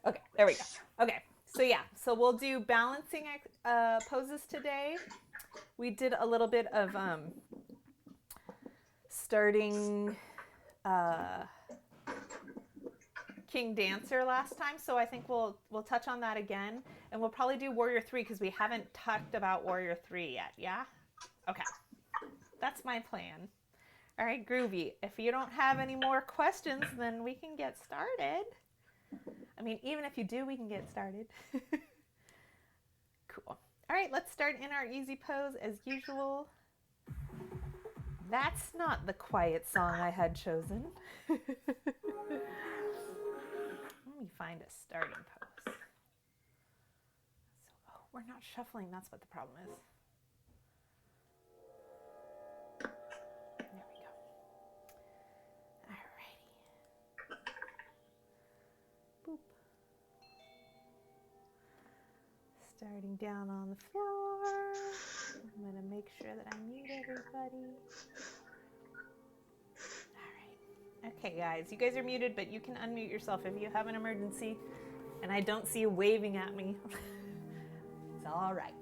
Okay, there we go. Okay, so yeah, so we'll do balancing poses today. We did a little bit of starting uh, King Dancer last time, so I think we'll touch on that again, and we'll probably do Warrior 3 because we haven't talked about Warrior 3 yet. Yeah. Okay, that's my plan. All right, groovy. If you don't have any more questions, then we can get started. I mean, even if you do, we can get started. Cool. All right, let's start in our easy pose as usual. That's not the quiet song I had chosen. Let me find a starting pose. Oh, we're not shuffling. That's what the problem is. There we go. Alrighty. Boop. Starting down on the floor. I'm going to make sure that I mute everybody. All right. Okay, guys. You guys are muted, but you can unmute yourself if you have an emergency and I don't see you waving at me. It's all right.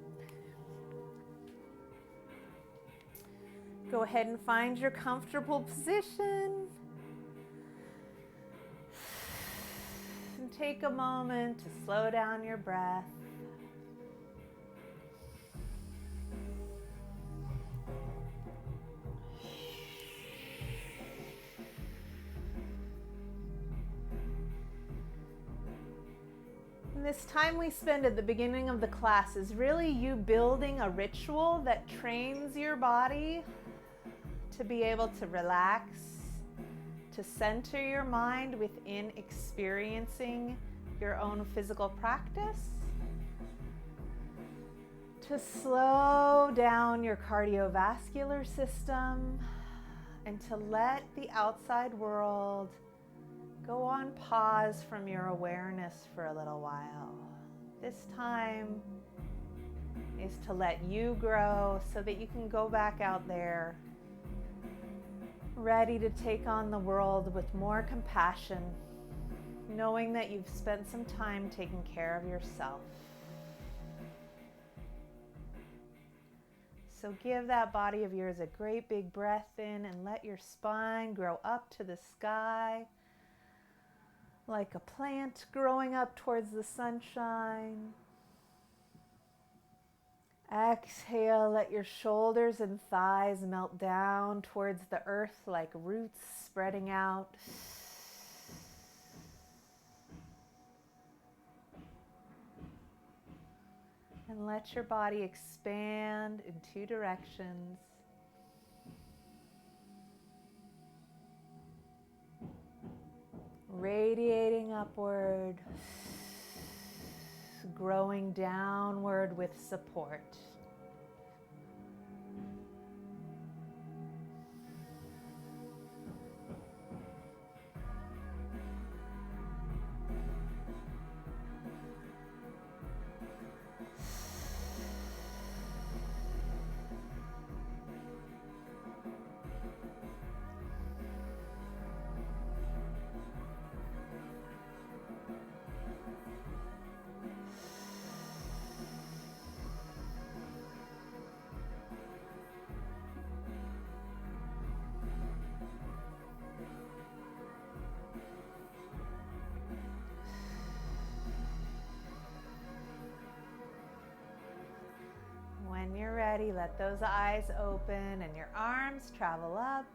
Go ahead and find your comfortable position. And take a moment to slow down your breath. And this time we spend at the beginning of the class is really you building a ritual that trains your body to be able to relax, to center your mind within experiencing your own physical practice, to slow down your cardiovascular system, and to let the outside world go on pause from your awareness for a little while. This time is to let you grow so that you can go back out there ready to take on the world with more compassion, knowing that you've spent some time taking care of yourself. So give that body of yours a great big breath in and let your spine grow up to the sky like a plant growing up towards the sunshine. Exhale, let your shoulders and thighs melt down towards the earth like roots spreading out. And let your body expand in two directions. Radiating upward, growing downward with support. When you're ready, let those eyes open and your arms travel up.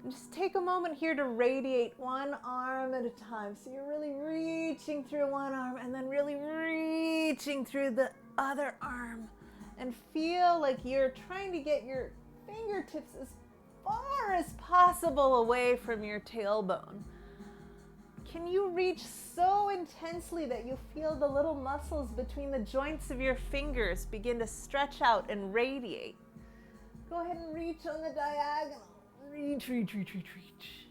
And just take a moment here to radiate one arm at a time. So you're really reaching through one arm and then really reaching through the other arm. And feel like you're trying to get your fingertips as far as possible away from your tailbone. Can you reach so intensely that you feel the little muscles between the joints of your fingers begin to stretch out and radiate? Go ahead and reach on the diagonal. Reach, reach, reach, reach, reach.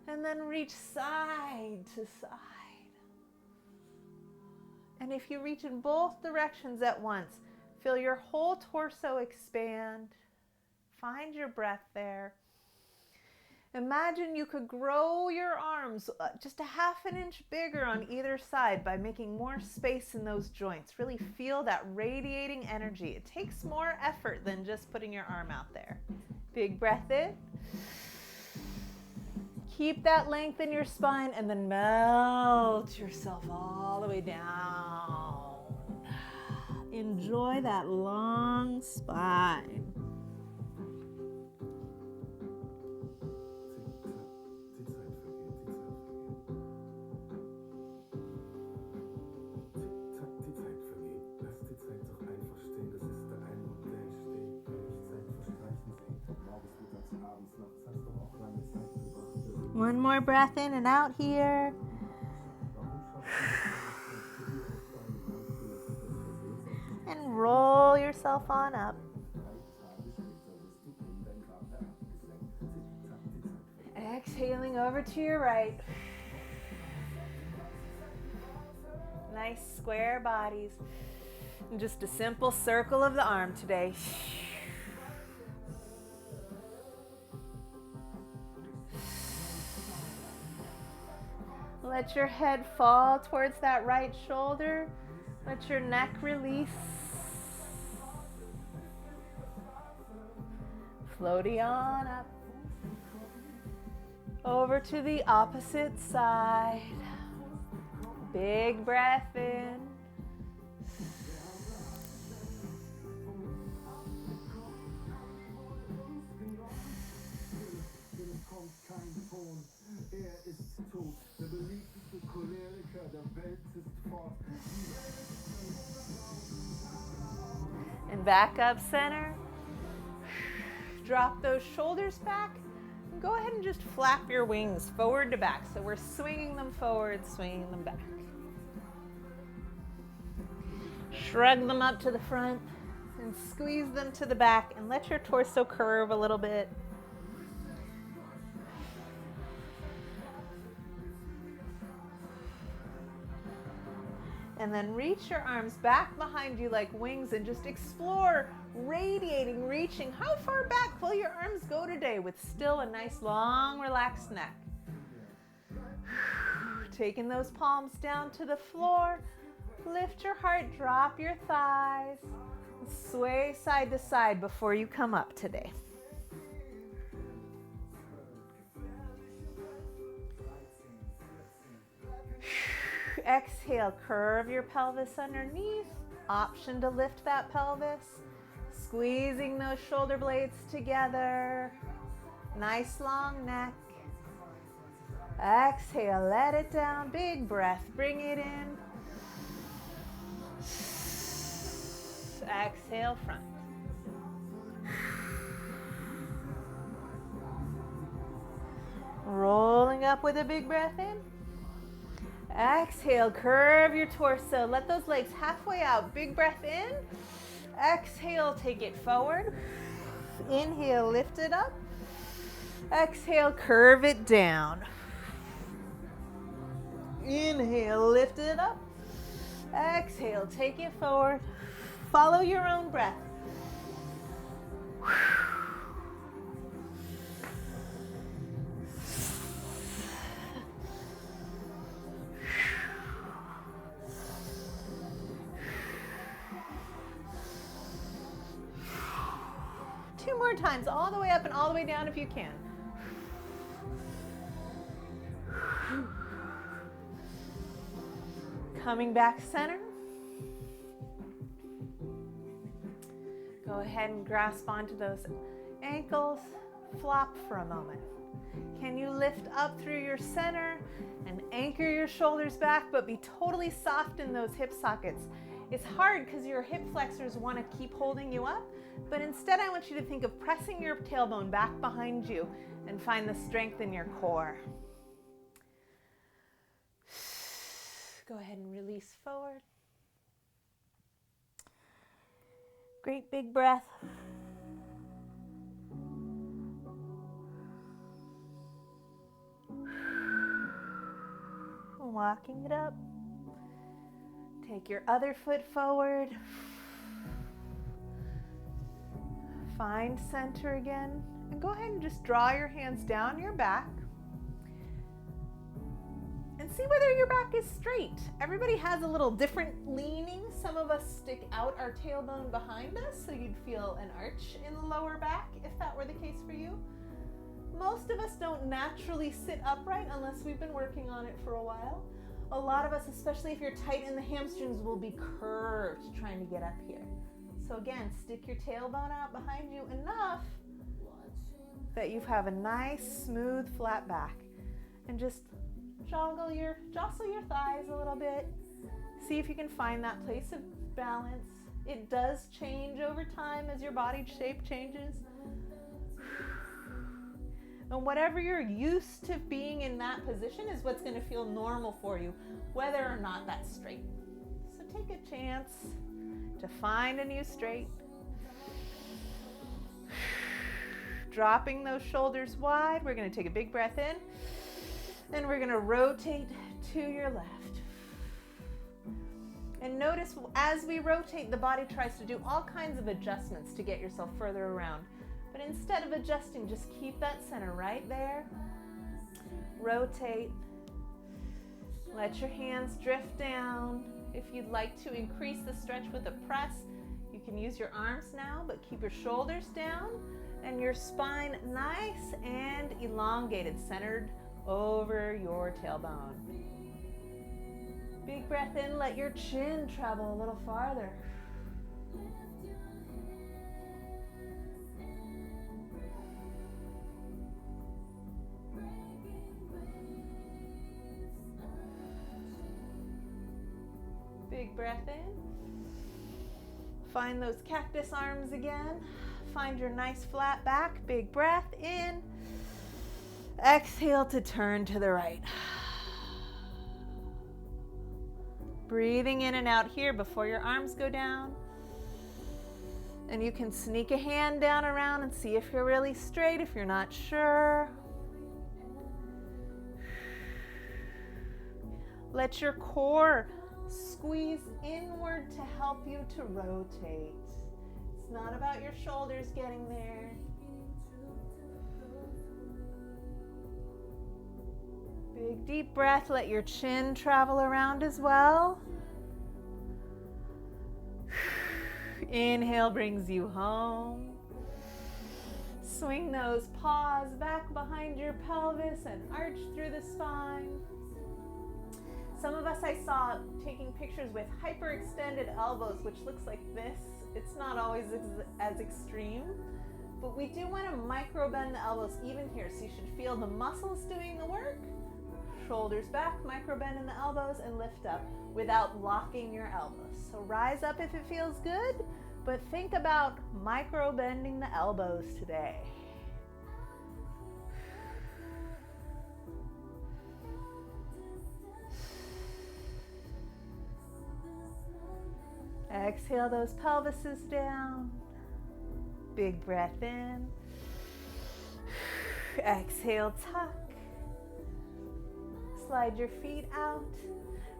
And then reach side to side. And if you reach in both directions at once, feel your whole torso expand. Find your breath there. Imagine you could grow your arms just a half an inch bigger on either side by making more space in those joints. Really feel that radiating energy. It takes more effort than just putting your arm out there. Big breath in. Keep that length in your spine and then melt yourself all the way down. Enjoy that long spine. One more breath in and out here. And roll yourself on up. Exhaling over to your right. Nice square bodies. And just a simple circle of the arm today. Let your head fall towards that right shoulder. Let your neck release. Floaty on up. Over to the opposite side. Big breath in. And back up center. Drop those shoulders back. And go ahead and just flap your wings forward to back. So we're swinging them forward, swinging them back. Shrug them up to the front and squeeze them to the back and let your torso curve a little bit. And then reach your arms back behind you like wings and just explore, radiating, reaching. How far back will your arms go today with still a nice long relaxed neck? Taking those palms down to the floor. Lift your heart, drop your thighs. Sway side to side before you come up today. Exhale, curve your pelvis underneath. Option to lift that pelvis. Squeezing those shoulder blades together. Nice long neck. Exhale, let it down. Big breath, bring it in. Exhale, front. Rolling up with a big breath in. Exhale, curve your torso. Let those legs halfway out. Big breath in. Exhale, take it forward. Inhale, lift it up. Exhale, curve it down. Inhale, lift it up. Exhale, take it forward. Follow your own breath. Two more times, all the way up and all the way down if you can. Coming back center. Go ahead and grasp onto those ankles. Flop for a moment. Can you lift up through your center and anchor your shoulders back, but be totally soft in those hip sockets? It's hard because your hip flexors want to keep holding you up, but instead I want you to think of pressing your tailbone back behind you and find the strength in your core. Go ahead and release forward. Great big breath. Walking it up. Take your other foot forward. Find center again And go ahead and just draw your hands down your back. And see whether your back is straight. Everybody has a little different leaning. Some of us stick out our tailbone behind us, so you'd feel an arch in the lower back if that were the case for you. Most of us don't naturally sit upright unless we've been working on it for a while. A lot of us, especially if you're tight in the hamstrings, will be curved trying to get up here. So again, stick your tailbone out behind you enough that you have a nice, smooth, flat back. And just jostle your thighs a little bit. See if you can find that place of balance. It does change over time as your body shape changes. And whatever you're used to being in that position is what's going to feel normal for you, whether or not that's straight. So take a chance to find a new straight. Dropping those shoulders wide, we're going to take a big breath in, and we're going to rotate to your left. And notice as we rotate, the body tries to do all kinds of adjustments to get yourself further around. But instead of adjusting, just keep that center right there. Rotate. Let your hands drift down. If you'd like to increase the stretch with a press, you can use your arms now, but keep your shoulders down and your spine nice and elongated, centered over your tailbone. Big breath in, let your chin travel a little farther. Big breath in. Find those cactus arms again. Find your nice flat back. Big breath in. Exhale to turn to the right. Breathing in and out here before your arms go down. And you can sneak a hand down around and see if you're really straight, if you're not sure. Let your core squeeze inward to help you to rotate. It's not about your shoulders getting there. Big deep breath, let your chin travel around as well. Inhale brings you home. Swing those paws back behind your pelvis and arch through the spine. Some of us I saw taking pictures with hyperextended elbows, which looks like this. It's not always as extreme, but we do want to micro bend the elbows even here, so you should feel the muscles doing the work. Shoulders back, micro bend in the elbows, and lift up without locking your elbows. So rise up if it feels good, but think about micro bending the elbows today. Exhale those pelvises down. Big breath in. Exhale, tuck. Slide your feet out.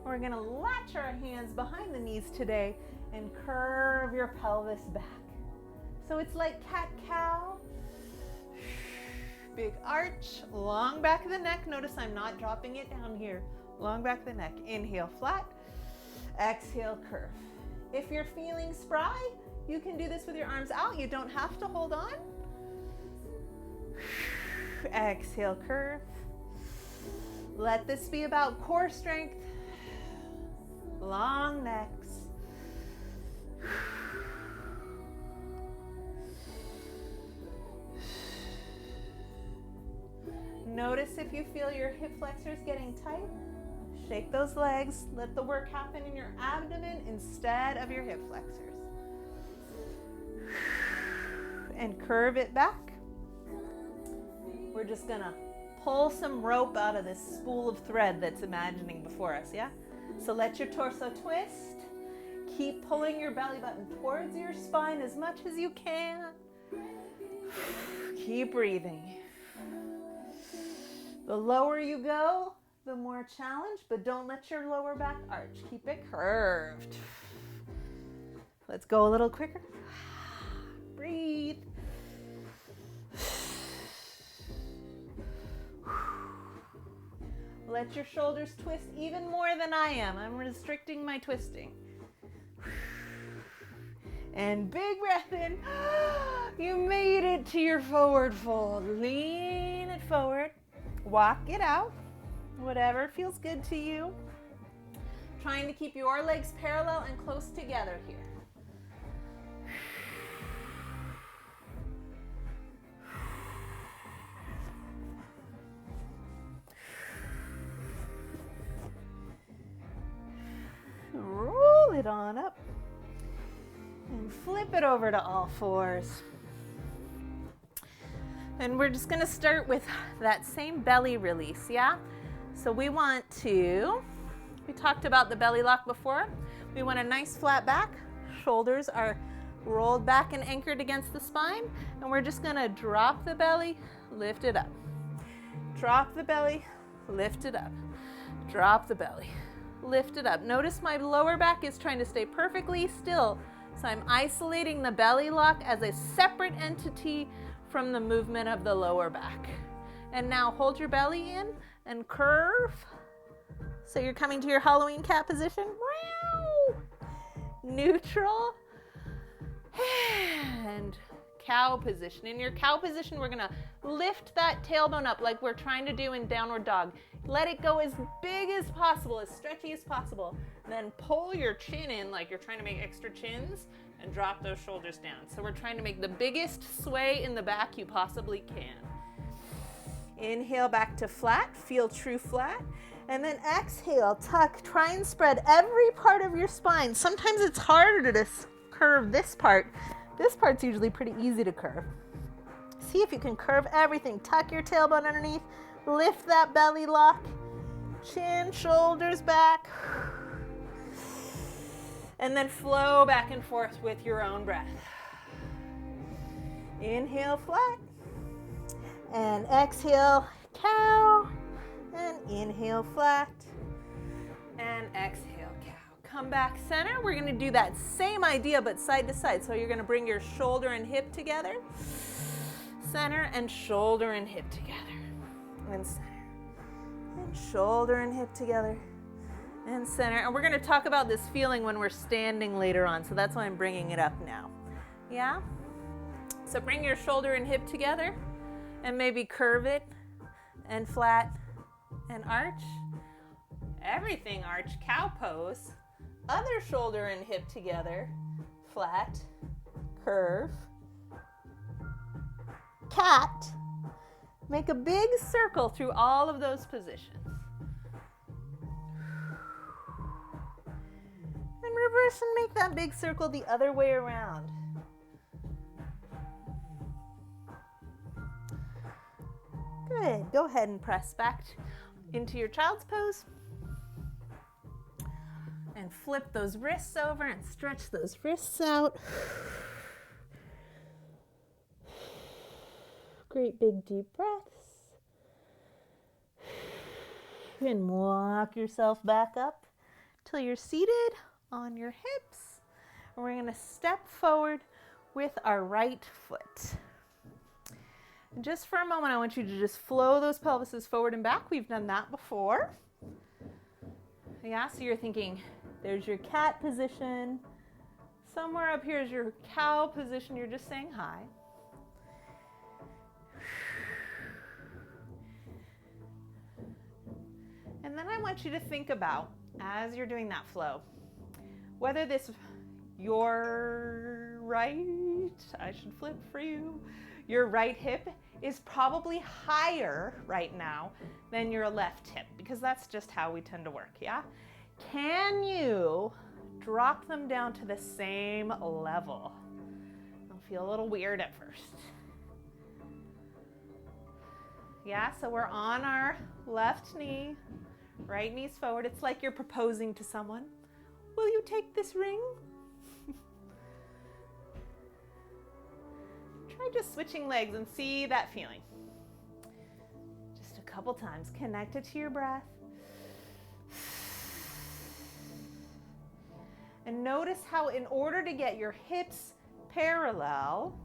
We're going to latch our hands behind the knees today and curve your pelvis back. So it's like cat-cow. Big arch, long back of the neck. Notice I'm not dropping it down here. Long back of the neck. Inhale, flat. Exhale, curve. If you're feeling spry, you can do this with your arms out. You don't have to hold on. Exhale, curve. Let this be about core strength, long necks. Notice if you feel your hip flexors getting tight. Shake those legs. Let the work happen in your abdomen instead of your hip flexors. And curve it back. We're just gonna pull some rope out of this spool of thread that's imagining before us, yeah? So let your torso twist. Keep pulling your belly button towards your spine as much as you can. Keep breathing. The lower you go, the more challenge, but don't let your lower back arch. Keep it curved. Let's go a little quicker. Breathe. Let your shoulders twist even more than I am. I'm restricting my twisting. And big breath in. You made it to your forward fold. Lean it forward. Walk it out. Whatever feels good to you. Trying to keep your legs parallel and close together here. Roll it on up and flip it over to all fours. And we're just gonna start with that same belly release, yeah? So we talked about the belly lock before. We want a nice flat back. Shoulders are rolled back and anchored against the spine. And we're just gonna drop the belly, lift it up. Drop the belly, lift it up. Drop the belly, lift it up. Notice my lower back is trying to stay perfectly still. So I'm isolating the belly lock as a separate entity from the movement of the lower back. And now hold your belly in and curve. So you're coming to your Halloween cat position. Neutral. And cow position. In your cow position, we're gonna lift that tailbone up like we're trying to do in downward dog. Let it go as big as possible, as stretchy as possible. Then pull your chin in like you're trying to make extra chins and drop those shoulders down. So we're trying to make the biggest sway in the back you possibly can. Inhale back to flat, feel true flat. And then exhale, tuck, try and spread every part of your spine. Sometimes it's harder to curve this part. This part's usually pretty easy to curve. See if you can curve everything. Tuck your tailbone underneath, lift that belly lock, chin, shoulders back. And then flow back and forth with your own breath. Inhale flat. And exhale, cow. And inhale flat. And exhale, cow. Come back center. We're going to do that same idea but side to side. So you're going to bring your shoulder and hip together. Center and shoulder and hip together. And center. And shoulder and hip together. And center. And we're going to talk about this feeling when we're standing later on. So that's why I'm bringing it up now. Yeah? So bring your shoulder and hip together. And maybe curve it. And flat. And arch. Everything arch. Cow pose. Other shoulder and hip together. Flat. Curve. Cat. Make a big circle through all of those positions. And reverse and make that big circle the other way around. Good. Go ahead and press back into your child's pose. And flip those wrists over and stretch those wrists out. Great big deep breaths. And walk yourself back up till you're seated on your hips. And we're going to step forward with our right foot. And just for a moment, I want you to just flow those pelvises forward and back. We've done that before. Yeah, so you're thinking, there's your cat position. Somewhere up here is your cow position. You're just saying hi. And then I want you to think about, as you're doing that flow, whether your right, I should flip for you, your right hip is probably higher right now than your left hip, because that's just how we tend to work, yeah? Can you drop them down to the same level? It'll feel a little weird at first. Yeah, so we're on our left knee, right knee's forward. It's like you're proposing to someone. Will you take this ring? Try just switching legs and see that feeling. Just a couple times. Connect it to your breath. And notice how in order to get your hips parallel,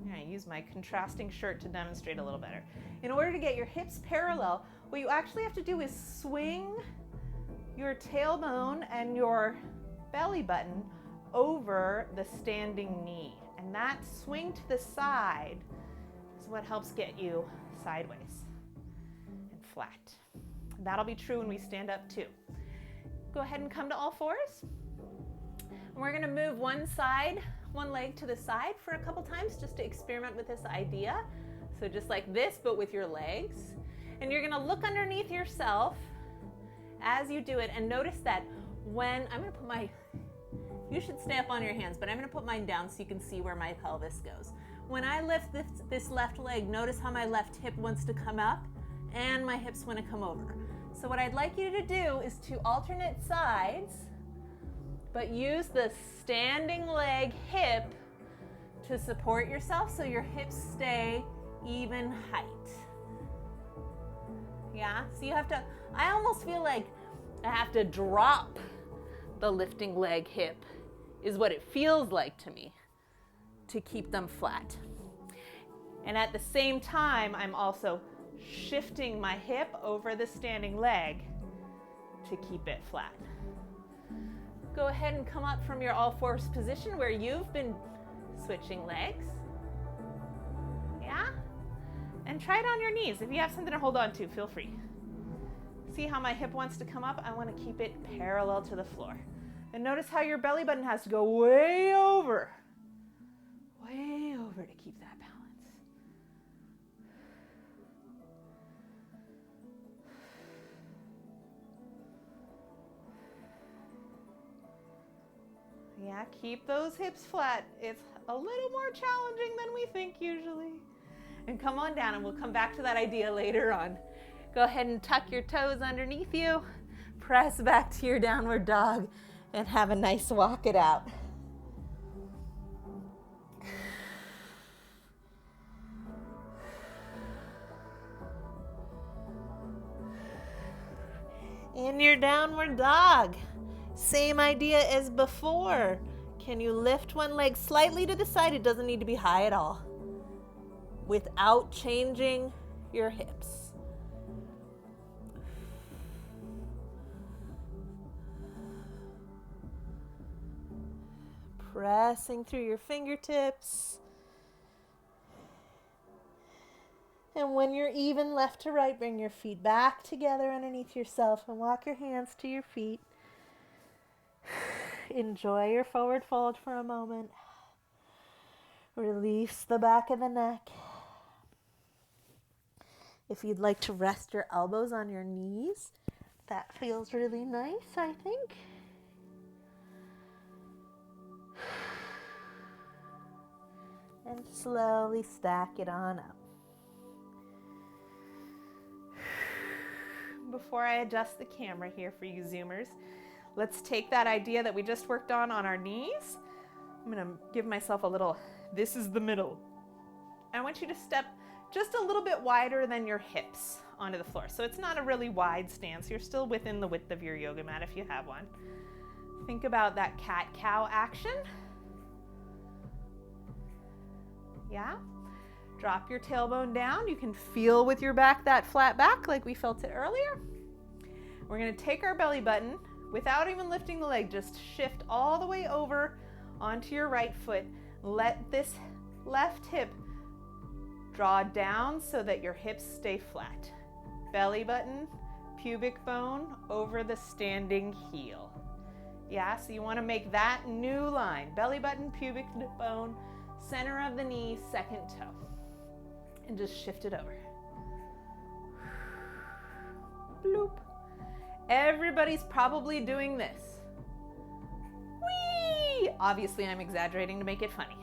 I'm going to use my contrasting shirt to demonstrate a little better. In order to get your hips parallel, what you actually have to do is swing your tailbone and your belly button over the standing knee. And that swing to the side is what helps get you sideways and flat. That'll be true when we stand up too. Go ahead and come to all fours. And we're going to move one leg to the side for a couple times just to experiment with this idea. So just like this, but with your legs. And you're going to look underneath yourself as you do it and notice that when I'm going to put you should stay up on your hands, but I'm going to put mine down so you can see where my pelvis goes. When I lift this left leg, notice how my left hip wants to come up and my hips want to come over. So what I'd like you to do is to alternate sides, but use the standing leg hip to support yourself so your hips stay even height. Yeah, so you have to, I almost feel like I have to drop the lifting leg hip is what it feels like to me to keep them flat. And at the same time, I'm also shifting my hip over the standing leg to keep it flat. Go ahead and come up from your all fours position where you've been switching legs. Yeah? And try it on your knees. If you have something to hold on to, feel free. See how my hip wants to come up? I want to keep it parallel to the floor. And notice how your belly button has to go way over to keep that balance. Yeah, keep those hips flat. It's a little more challenging than we think usually. And come on down and we'll come back to that idea later on. Go ahead and tuck your toes underneath you. Press back to your downward dog and have a nice walk it out. In your downward dog, same idea as before. Can you lift one leg slightly to the side? It doesn't need to be high at all, without changing your hips. Pressing through your fingertips. And when you're even left to right, bring your feet back together underneath yourself and walk your hands to your feet. Enjoy your forward fold for a moment. Release the back of the neck. If you'd like to rest your elbows on your knees, that feels really nice, I think. And slowly stack it on up. Before I adjust the camera here for you Zoomers, let's take that idea that we just worked on our knees. I'm going to give myself a little, this is the middle. I want you to step just a little bit wider than your hips onto the floor. So it's not a really wide stance. You're still within the width of your yoga mat if you have one. Think about that cat-cow action. Yeah? Drop your tailbone down. You can feel with your back that flat back like we felt it earlier. We're going to take our belly button without even lifting the leg. Just shift all the way over onto your right foot. Let this left hip draw down so that your hips stay flat. Belly button, pubic bone over the standing heel. Yeah, so you want to make that new line. Belly button, pubic bone, center of the knee, second toe. And just shift it over. Bloop. Everybody's probably doing this. Whee! Obviously, I'm exaggerating to make it funny.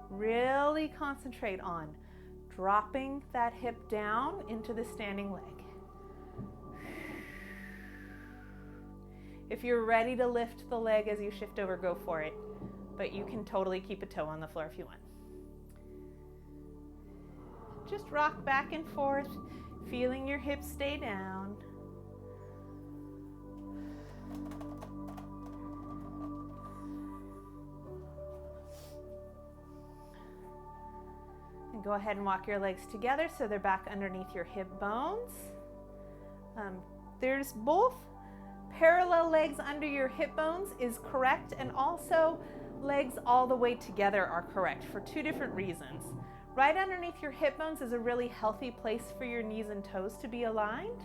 Really concentrate on dropping that hip down into the standing leg. If you're ready to lift the leg as you shift over, go for it. But you can totally keep a toe on the floor if you want. Just rock back and forth, feeling your hips stay down. And go ahead and walk your legs together so they're back underneath your hip bones. There's both parallel legs under your hip bones is correct, and also legs all the way together are correct for two different reasons. Right underneath your hip bones is a really healthy place for your knees and toes to be aligned.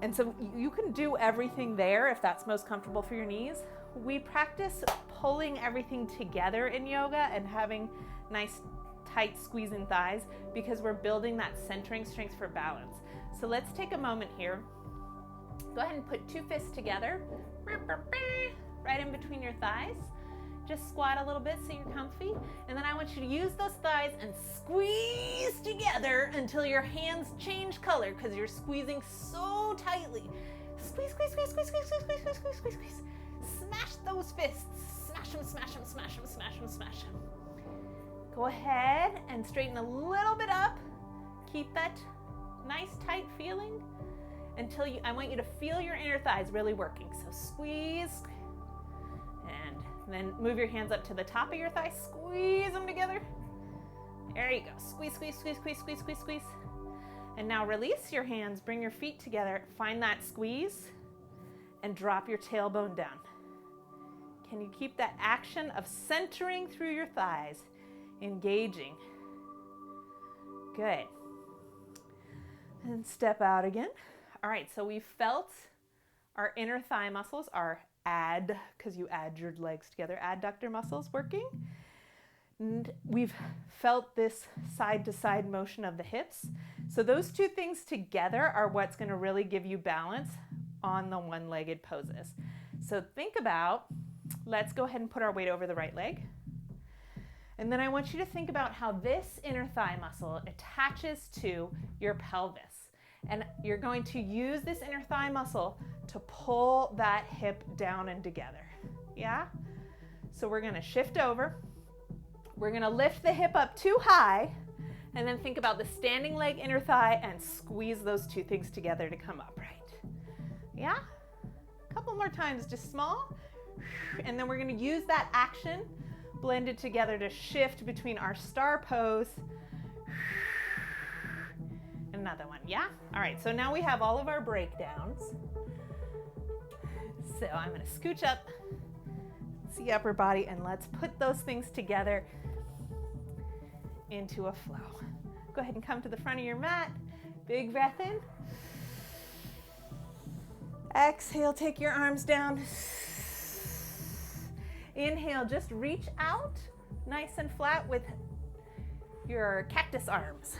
And so you can do everything there if that's most comfortable for your knees. We practice pulling everything together in yoga and having nice tight squeezing thighs because we're building that centering strength for balance. So let's take a moment here. Go ahead and put two fists together, right in between your thighs. Just squat a little bit so you're comfy. And then I want you to use those thighs and squeeze together until your hands change color because you're squeezing so tightly. Squeeze, squeeze, squeeze, squeeze, squeeze, squeeze, squeeze, squeeze, squeeze, squeeze. Smash those fists. Smash them, smash them, smash them, smash them, smash them. Go ahead and straighten a little bit up. Keep that nice tight feeling until I want you to feel your inner thighs really working. So squeeze, and then move your hands up to the top of your thighs. Squeeze them together. There you go. Squeeze, squeeze, squeeze, squeeze, squeeze, squeeze, squeeze. And now release your hands, bring your feet together, find that squeeze, and drop your tailbone down. Can you keep that action of centering through your thighs, engaging? Good. And step out again. All right, so we've felt our inner thigh muscles, our because you add your legs together, adductor muscles working. And we've felt this side-to-side motion of the hips. So those two things together are what's going to really give you balance on the one-legged poses. So think about, let's go ahead and put our weight over the right leg. And then I want you to think about how this inner thigh muscle attaches to your pelvis. And you're going to use this inner thigh muscle to pull that hip down and together. Yeah? So we're going to shift over. We're going to lift the hip up too high, and then think about the standing leg, inner thigh, and squeeze those two things together to come upright. Yeah? A couple more times, just small. And then we're going to use that action blended together to shift between our star pose. Another one, yeah? All right, so now we have all of our breakdowns. So I'm going to scooch up, see upper body, and let's put those things together into a flow. Go ahead and come to the front of your mat. Big breath in. Exhale, take your arms down. Inhale, just reach out nice and flat with your cactus arms.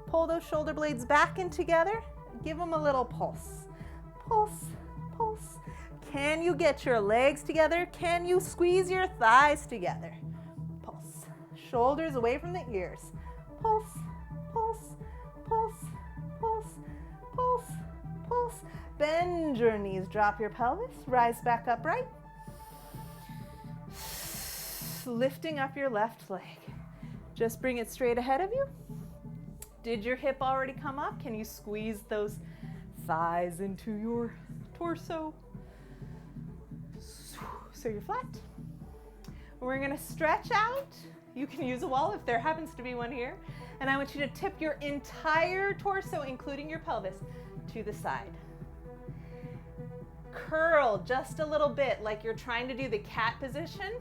Pull those shoulder blades back in together. Give them a little pulse. Pulse, pulse. Can you get your legs together? Can you squeeze your thighs together? Pulse. Shoulders away from the ears. Pulse, pulse, pulse, pulse, pulse, pulse. Bend your knees, drop your pelvis, rise back upright. Lifting up your left leg. Just bring it straight ahead of you. Did your hip already come up? Can you squeeze those thighs into your torso? So you're flat. We're going to stretch out. You can use a wall if there happens to be one here. And I want you to tip your entire torso, including your pelvis, to the side. Curl just a little bit like you're trying to do the cat position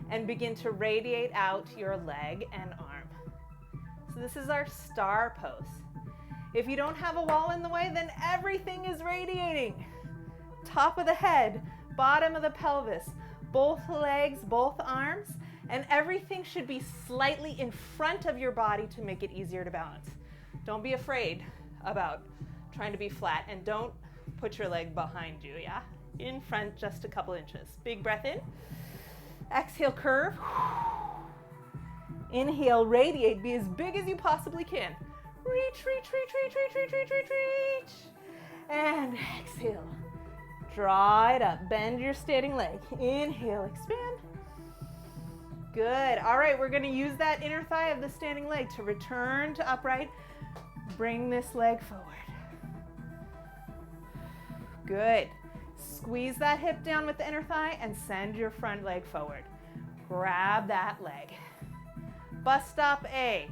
and begin to radiate out your leg and arm. So this is our star pose. If you don't have a wall in the way, then everything is radiating. Top of the head, bottom of the pelvis, both legs, both arms, and everything should be slightly in front of your body to make it easier to balance. Don't be afraid about trying to be flat, and don't put your leg behind you, yeah? In front just a couple inches. Big breath in. Exhale, curve. Inhale, radiate, be as big as you possibly can. Reach, reach, reach, reach, reach, reach, reach, reach, reach. And exhale. Draw it up, bend your standing leg. Inhale, expand. Good, all right, we're gonna use that inner thigh of the standing leg to return to upright. Bring this leg forward. Good. Squeeze that hip down with the inner thigh and send your front leg forward. Grab that leg. Bus stop A.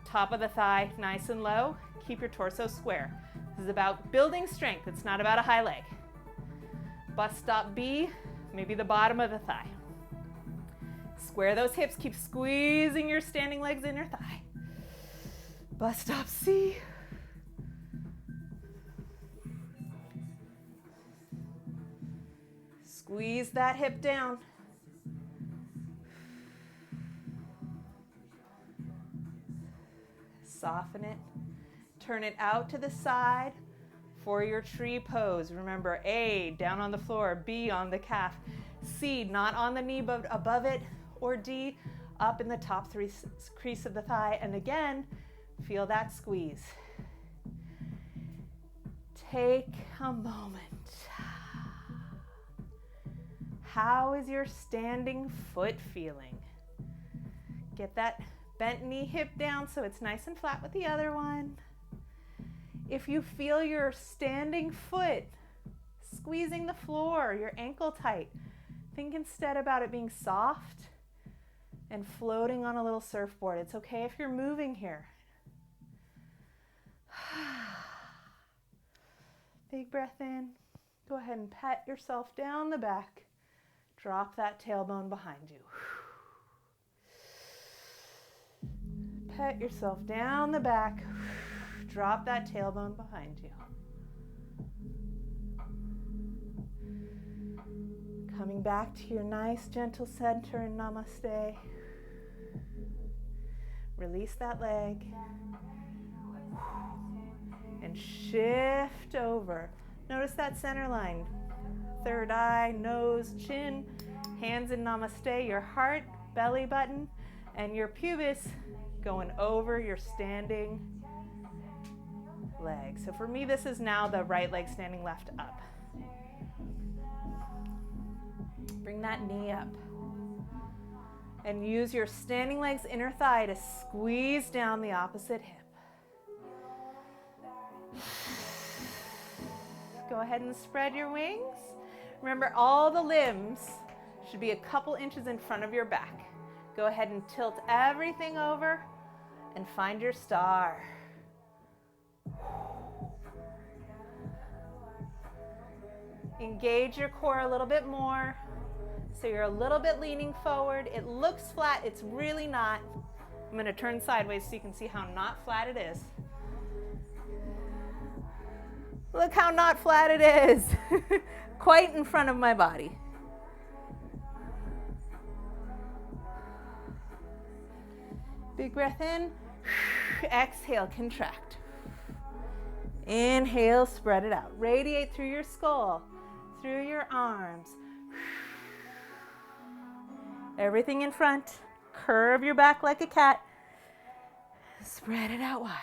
Top of the thigh nice and low. Keep your torso square. This is about building strength. It's not about a high leg. Bus stop B, maybe the bottom of the thigh. Square those hips. Keep squeezing your standing legs in your thigh. Bus stop C. Squeeze that hip down. Soften it. Turn it out to the side for your tree pose. Remember, A, down on the floor, B, on the calf, C, not on the knee but above it, or D, up in the top crease of the thigh. And again, feel that squeeze. Take a moment. How is your standing foot feeling? Get that bent knee hip down so it's nice and flat with the other one. If you feel your standing foot squeezing the floor, your ankle tight, think instead about it being soft and floating on a little surfboard. It's okay if you're moving here. Big breath in. Go ahead and pat yourself down the back. Drop that tailbone behind you. Pat yourself down the back. Drop that tailbone behind you. Coming back to your nice gentle center in Namaste. Release that leg. And shift over. Notice that center line. Third eye, nose, chin, hands in Namaste, your heart, belly button, and your pubis going over your standing leg. So for me, this is now the right leg standing left up. Bring that knee up. And use your standing leg's inner thigh to squeeze down the opposite hip. Go ahead and spread your wings. Remember, all the limbs should be a couple inches in front of your back. Go ahead and tilt everything over and find your star. Engage your core a little bit more. So you're a little bit leaning forward. It looks flat, it's really not. I'm going to turn sideways so you can see how not flat it is. Look how not flat it is. Quite in front of my body. Big breath in. Exhale, contract. Inhale, spread it out. Radiate through your skull, through your arms. Everything in front. Curve your back like a cat. Spread it out wide.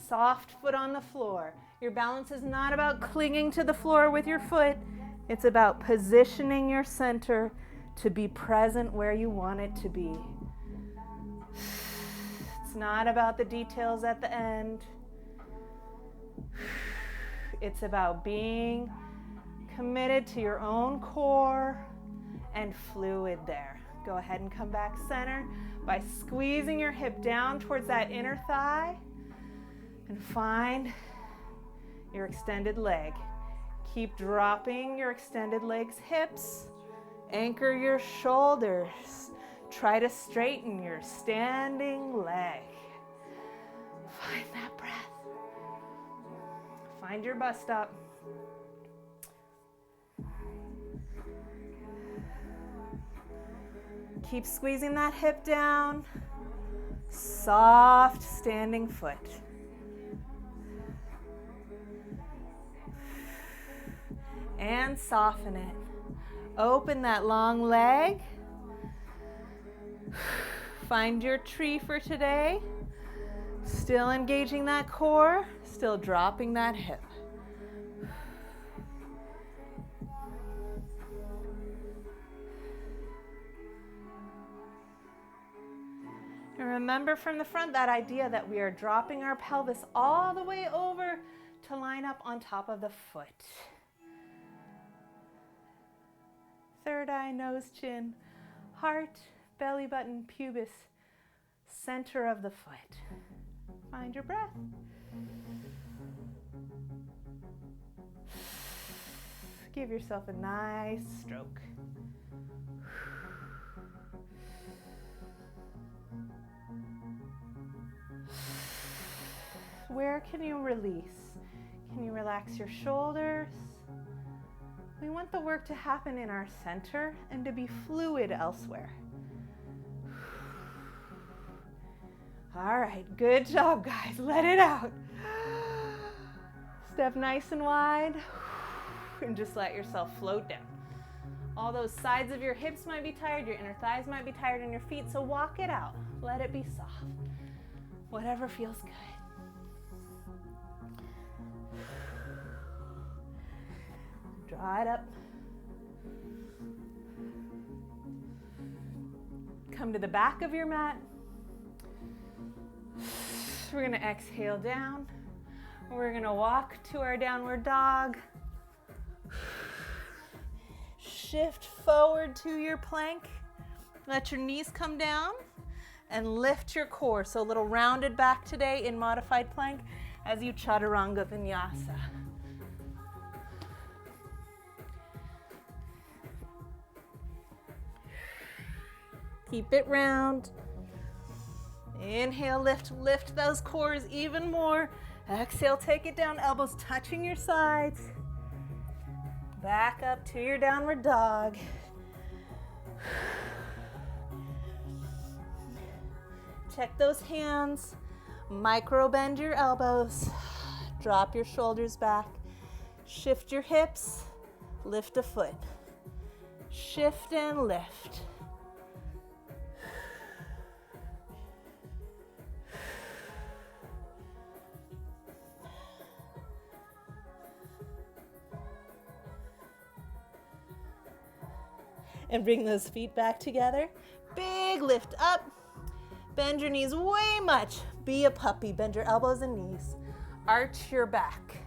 Soft foot on the floor. Your balance is not about clinging to the floor with your foot. It's about positioning your center to be present where you want it to be. It's not about the details at the end. It's about being committed to your own core and fluid there. Go ahead and come back center by squeezing your hip down towards that inner thigh and find your extended leg. Keep dropping your extended leg's hips. Anchor your shoulders. Try to straighten your standing leg. Find that breath. Find your bus stop. Keep squeezing that hip down. Soft standing foot. And soften it. Open that long leg. Find your tree for today. Still engaging that core, still dropping that hip. And remember from the front that idea that we are dropping our pelvis all the way over to to line up on top of the foot. Third eye, nose, chin, heart, belly button, pubis, center of the foot. Find your breath. Give yourself a nice stroke. Where can you release? Can you relax your shoulders? We want the work to happen in our center and to be fluid elsewhere. All right, good job, guys. Let it out. Step nice and wide and just let yourself float down. All those sides of your hips might be tired, your inner thighs might be tired, and your feet, so walk it out. Let it be soft. Whatever feels good. Draw it up. Come to the back of your mat. We're going to exhale down. We're going to walk to our downward dog. Shift forward to your plank. Let your knees come down and lift your core. So a little rounded back today in modified plank as you chaturanga vinyasa. Keep it round. Inhale, lift those cores even more. Exhale, take it down, elbows touching your sides. Back up to your downward dog. Check those hands. Micro bend your elbows. Drop your shoulders back. Shift your hips. Lift a foot. Shift and lift. And bring those feet back together. Big lift up. Bend your knees way much. Be a puppy. Bend your elbows and knees. Arch your back.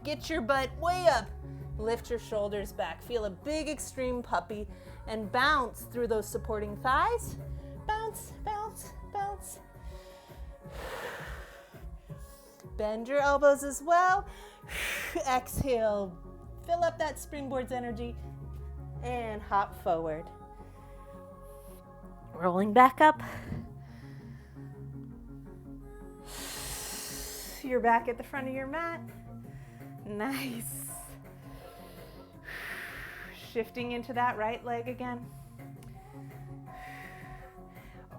Get your butt way up. Lift your shoulders back. Feel a big extreme puppy and bounce through those supporting thighs. Bounce, bounce, bounce. Bend your elbows as well. Exhale. Fill up that springboard's energy and hop forward. Rolling back up. You're back at the front of your mat. Nice. Shifting into that right leg again.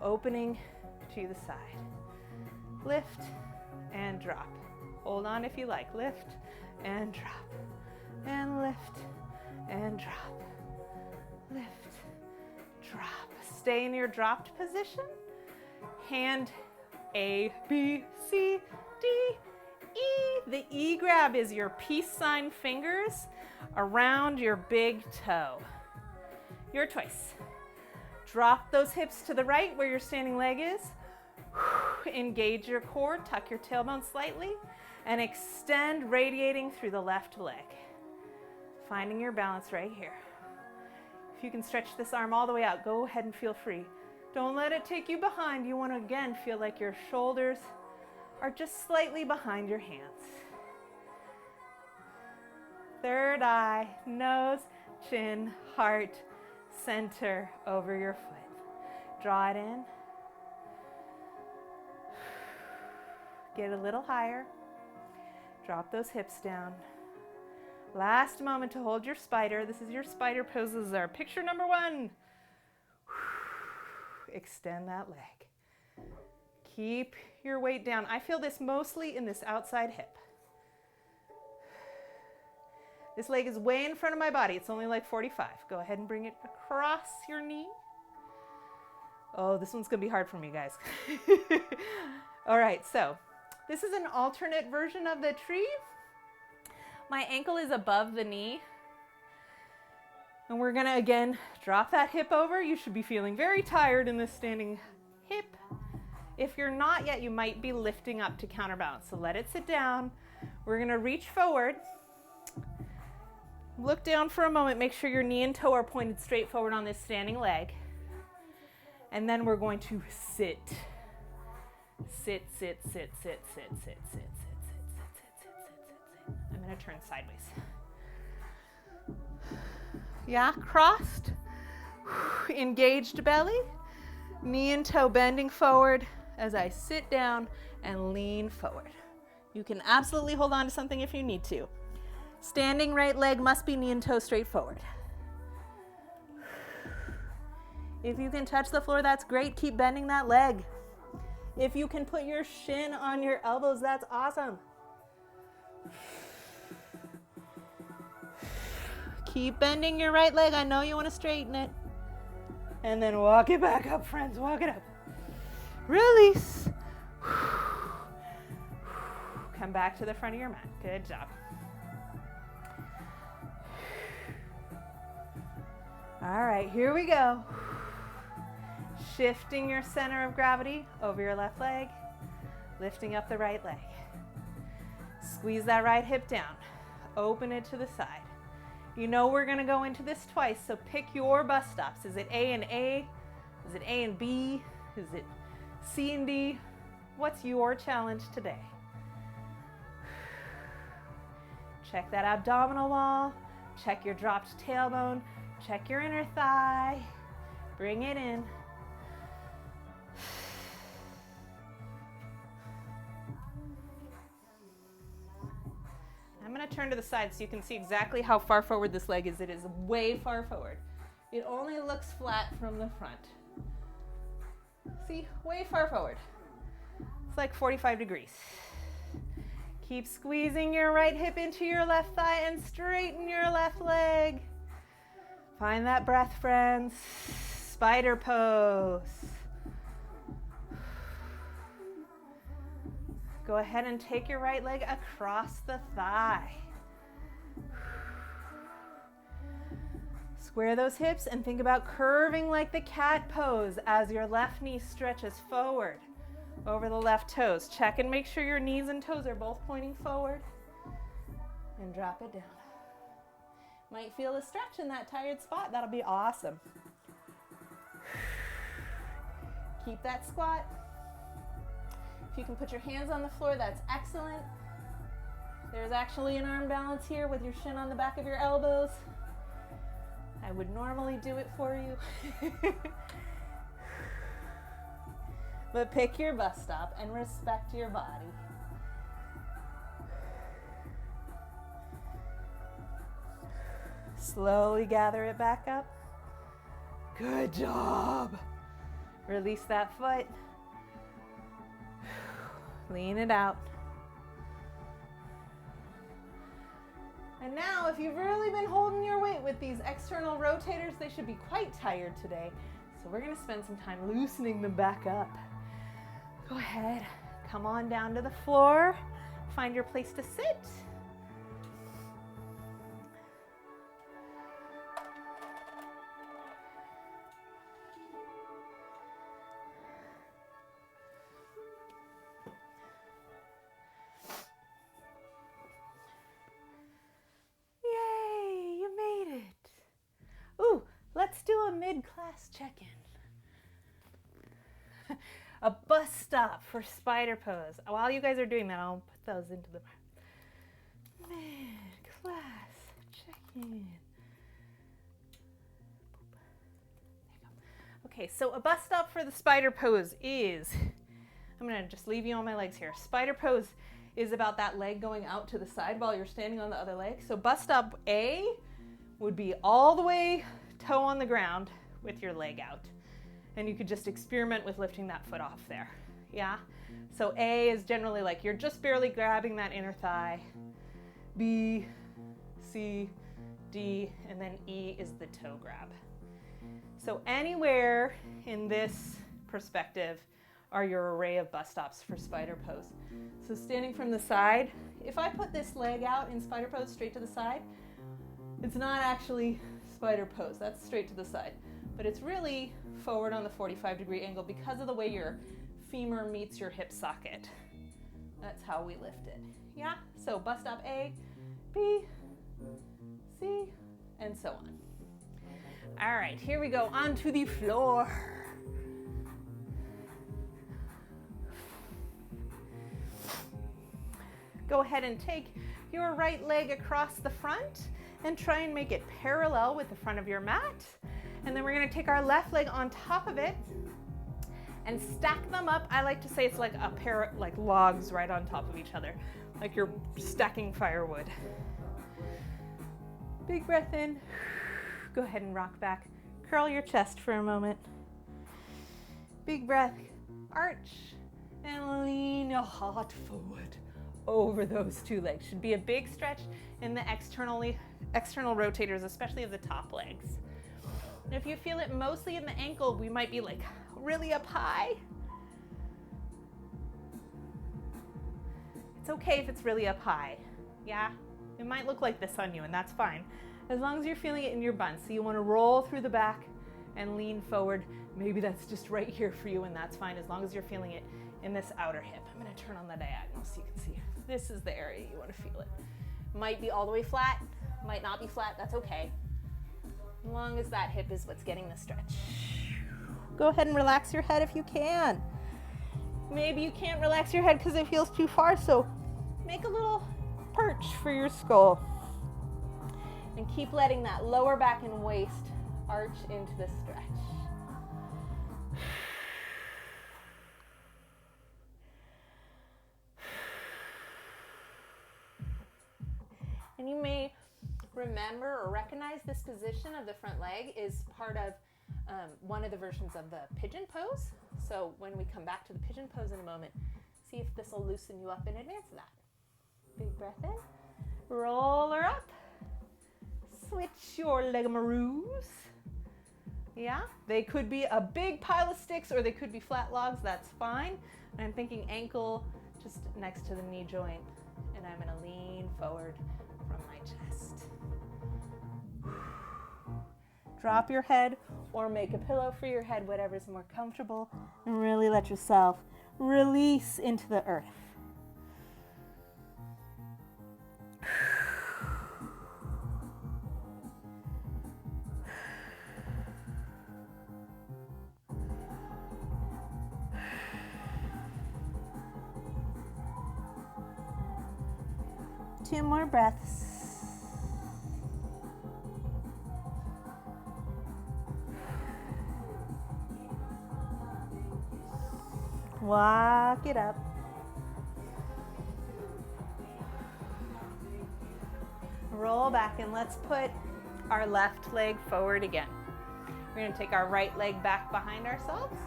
Opening to the side. Lift and drop. Hold on if you like. Lift and drop. And lift and drop. Lift, drop. Stay in your dropped position. Hand A, B, C, D, E. The E grab is your peace sign fingers around your big toe. Your choice. Drop those hips to the right where your standing leg is. Engage your core, tuck your tailbone slightly, and extend, radiating through the left leg. Finding your balance right here. If you can stretch this arm all the way out, go ahead and feel free. Don't let it take you behind. You want to, again, feel like your shoulders are just slightly behind your hands. Third eye, nose, chin, heart, center over your foot. Draw it in. Get a little higher. Drop those hips down. Last moment to hold your spider. This is your spider pose. This is our picture number 1. Extend that leg. Keep your weight down. I feel this mostly in this outside hip. This leg is way in front of my body. It's only like 45. Go ahead and bring it across your knee. Oh, this one's gonna be hard for me, guys. All right, so this is an alternate version of the tree. My ankle is above the knee. And we're gonna, again, drop that hip over. You should be feeling very tired in this standing hip. If you're not yet, you might be lifting up to counterbalance. So let it sit down. We're gonna reach forward. Look down for a moment. Make sure your knee and toe are pointed straight forward on this standing leg. And then we're going to sit. Sit, sit, sit, sit, sit, sit, sit, sit, sit, sit, sit, sit, sit, sit. I'm gonna turn sideways. Yeah, crossed. Engaged belly. Knee and toe bending forward as I sit down and lean forward. You can absolutely hold on to something if you need to. Standing right leg must be knee and toe straight forward. If you can touch the floor, that's great. Keep bending that leg. If you can put your shin on your elbows, that's awesome. Keep bending your right leg. I know you want to straighten it. And then walk it back up, friends. Walk it up. Release. Come back to the front of your mat. Good job. All right, here we go. Shifting your center of gravity over your left leg, lifting up the right leg. Squeeze that right hip down. Open it to the side. You know we're gonna go into this twice, so pick your bus stops. Is it A and A? Is it A and B? Is it C and D? What's your challenge today? Check that abdominal wall. Check your dropped tailbone. Check your inner thigh. Bring it in. I'm going to turn to the side so you can see exactly how far forward this leg is. It is way far forward. It only looks flat from the front. See, way far forward. It's like 45 degrees. Keep squeezing your right hip into your left thigh and straighten your left leg. Find that breath, friends. Spider pose. Go ahead and take your right leg across the thigh. Square those hips and think about curving like the cat pose as your left knee stretches forward over the left toes. Check and make sure your knees and toes are both pointing forward. And drop it down. Might feel a stretch in that tired spot. That'll be awesome. Keep that squat. If you can put your hands on the floor, that's excellent. There's actually an arm balance here with your shin on the back of your elbows. I would normally do it for you. But pick your bus stop and respect your body. Slowly gather it back up. Good job. Release that foot. Lean it out. And now, if you've really been holding your weight with these external rotators, they should be quite tired today. So we're going to spend some time loosening them back up. Go ahead, come on down to the floor. Find your place to sit. Do a mid-class check-in. A bus stop for spider pose. While you guys are doing that, I'll put those into the mid-class check-in. Okay, so a bus stop for the spider pose is, I'm gonna just leave you on my legs here. Spider pose is about that leg going out to the side while you're standing on the other leg. So bus stop A would be all the way toe on the ground with your leg out. And you could just experiment with lifting that foot off there. Yeah? So A is generally like you're just barely grabbing that inner thigh. B, C, D, and then E is the toe grab. So anywhere in this perspective are your array of bus stops for spider pose. So standing from the side, if I put this leg out in spider pose straight to the side, it's not actually spider pose, that's straight to the side. But it's really forward on the 45-degree angle because of the way your femur meets your hip socket. That's how we lift it. Yeah? So bust up A, B, C, and so on. All right, here we go, onto the floor. Go ahead and take your right leg across the front and try and make it parallel with the front of your mat. And then we're gonna take our left leg on top of it and stack them up. I like to say it's like a pair of like logs right on top of each other, like you're stacking firewood. Big breath in. Go ahead and rock back. Curl your chest for a moment. Big breath, arch, and lean your heart forward over those two legs. Should be a big stretch in the external rotators, especially of the top legs. And if you feel it mostly in the ankle, we might be like really up high. It's okay if it's really up high. Yeah, it might look like this on you, and that's fine, as long as you're feeling it in your buns. So you want to roll through the back and lean forward. Maybe that's just right here for you, and that's fine as long as you're feeling it in this outer hip. I'm going to turn on the diagonal so you can see. This is the area you want to feel it. Might be all the way flat, might not be flat, that's okay. As long as that hip is what's getting the stretch. Go ahead and relax your head if you can. Maybe you can't relax your head because it feels too far, so make a little perch for your skull. And keep letting that lower back and waist arch into the stretch. And you may remember or recognize this position of the front leg is part of one of the versions of the pigeon pose. So when we come back to the pigeon pose in a moment, see if this will loosen you up in advance of that. Big breath in, roll her up, switch your legaroos. Yeah, they could be a big pile of sticks or they could be flat logs, that's fine. And I'm thinking ankle just next to the knee joint, and I'm gonna lean forward from my chest. Drop your head or make a pillow for your head, whatever's more comfortable, and really let yourself release into the earth. Two more breaths. Walk it up. Roll back, and let's put our left leg forward again. We're going to take our right leg back behind ourselves.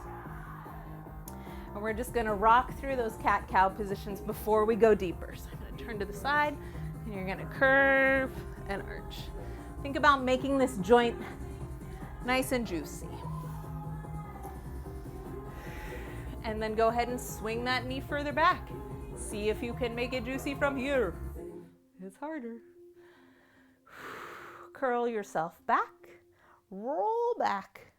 And we're just going to rock through those cat-cow positions before we go deeper. So I'm going to turn to the side, and you're going to curve and arch. Think about making this joint nice and juicy. And then go ahead and swing that knee further back. See if you can make it juicy from here. It's harder. Curl yourself back, roll back,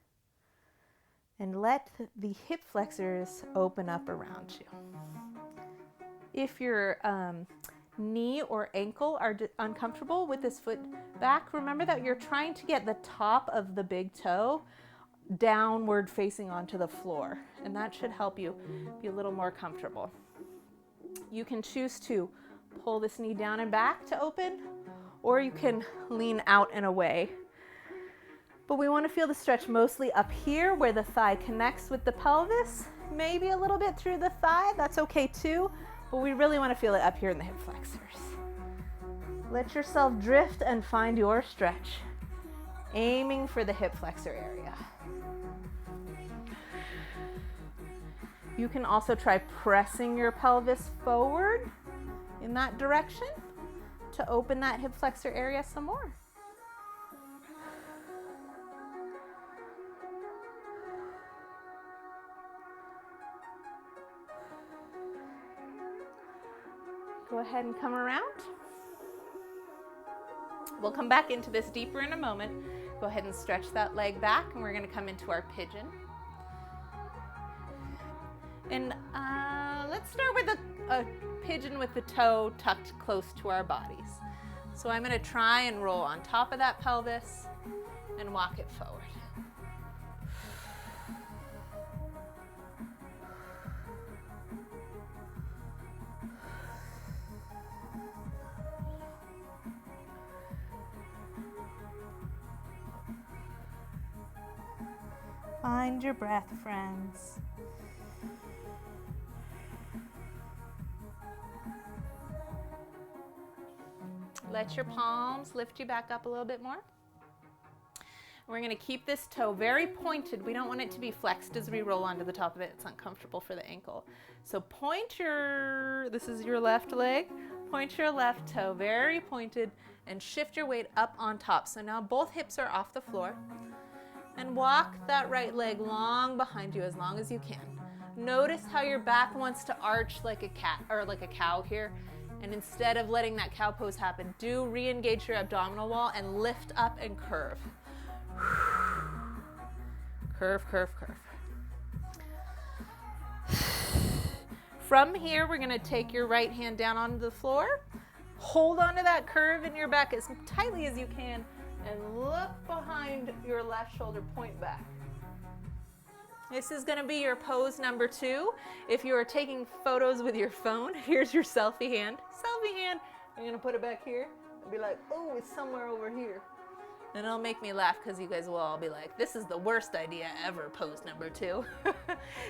and let the hip flexors open up around you. If your knee or ankle are uncomfortable with this foot back, remember that you're trying to get the top of the big toe downward facing onto the floor, and that should help you be a little more comfortable. You can choose to pull this knee down and back to open, or you can lean out and away. But we want to feel the stretch mostly up here where the thigh connects with the pelvis, maybe a little bit through the thigh, that's okay too, but we really want to feel it up here in the hip flexors. Let yourself drift and find your stretch, aiming for the hip flexor area. You can also try pressing your pelvis forward in that direction to open that hip flexor area some more. Go ahead and come around. We'll come back into this deeper in a moment. Go ahead and stretch that leg back, and we're going to come into our pigeon. And let's start with a pigeon with the toe tucked close to our bodies. So I'm going to try and roll on top of that pelvis and walk it forward. Find your breath, friends. Let your palms lift you back up a little bit more. We're going to keep this toe very pointed. We don't want it to be flexed as we roll onto the top of it. It's uncomfortable for the ankle. So this is your left leg, point your left toe very pointed and shift your weight up on top. So now both hips are off the floor. And walk that right leg long behind you as long as you can. Notice how your back wants to arch like a cat or like a cow here. And instead of letting that cow pose happen, do re-engage your abdominal wall and lift up and curve. Curve, curve, curve. From here, we're going to take your right hand down onto the floor. Hold onto that curve in your back as tightly as you can. And look behind your left shoulder, point back. This is going to be your pose number 2. If you are taking photos with your phone, here's your selfie hand. Selfie hand. I'm going to put it back here and be like, oh, it's somewhere over here. And it'll make me laugh because you guys will all be like, this is the worst idea ever, pose number 2.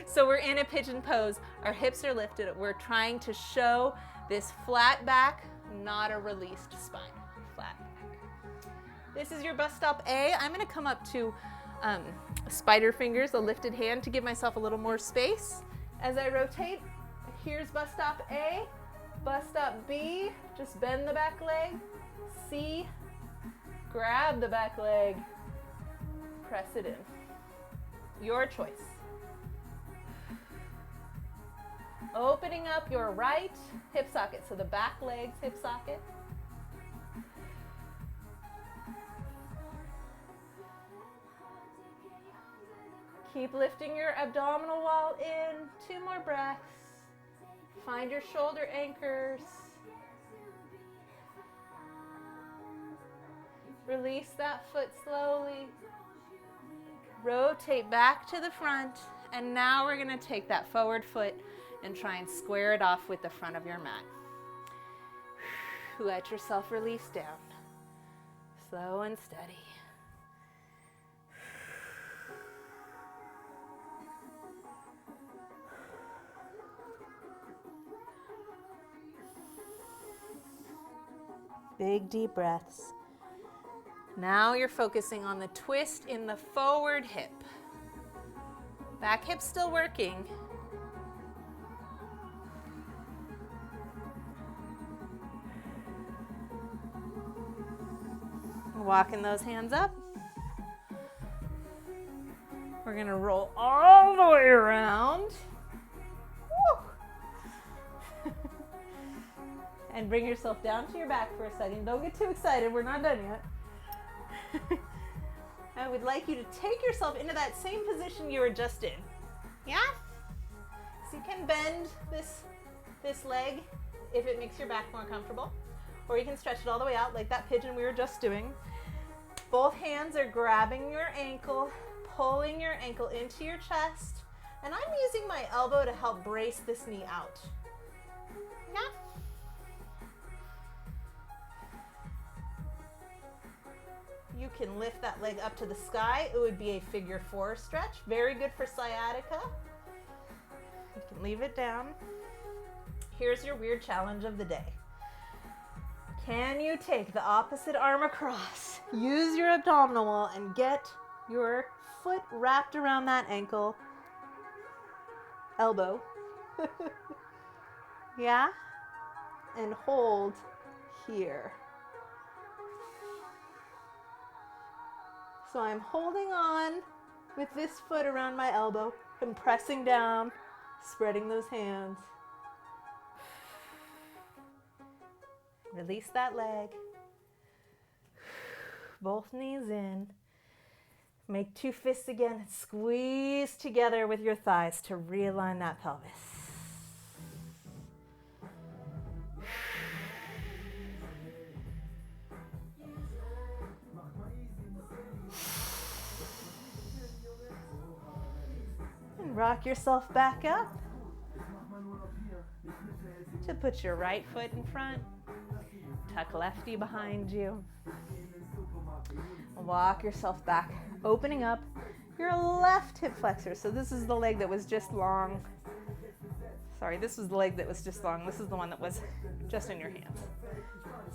So we're in a pigeon pose. Our hips are lifted. We're trying to show this flat back, not a released spine. Flat. This is your bus stop A. I'm going to come up to spider fingers, a lifted hand to give myself a little more space. As I rotate, here's bus stop A, bus stop B, just bend the back leg. C, grab the back leg, press it in. Your choice. Opening up your right hip socket, so the back leg's hip socket. Keep lifting your abdominal wall in. 2 more breaths. Find your shoulder anchors. Release that foot slowly. Rotate back to the front. And now we're going to take that forward foot and try and square it off with the front of your mat. Let yourself release down. Slow and steady. Big deep breaths. Now you're focusing on the twist in the forward hip. Back hip's still working. Walking those hands up. We're going to roll all the way around. And bring yourself down to your back for a second. Don't get too excited. We're not done yet. I would like you to take yourself into that same position you were just in. Yeah? So you can bend this leg if it makes your back more comfortable. Or you can stretch it all the way out like that pigeon we were just doing. Both hands are grabbing your ankle, pulling your ankle into your chest. And I'm using my elbow to help brace this knee out. Yeah? You can lift that leg up to the sky. It would be a figure 4 stretch. Very good for sciatica. You can leave it down. Here's your weird challenge of the day. Can you take the opposite arm across? Use your abdominal wall and get your foot wrapped around that ankle. Elbow. Yeah? And hold here. So I'm holding on with this foot around my elbow and pressing down, spreading those hands. Release that leg. Both knees in. Make two fists again and squeeze together with your thighs to realign that pelvis. And rock yourself back up to put your right foot in front. Tuck lefty behind you. Walk yourself back, opening up your left hip flexor. So this is the leg that was just long. Sorry, this was the leg that was just long. This is the one that was just in your hands.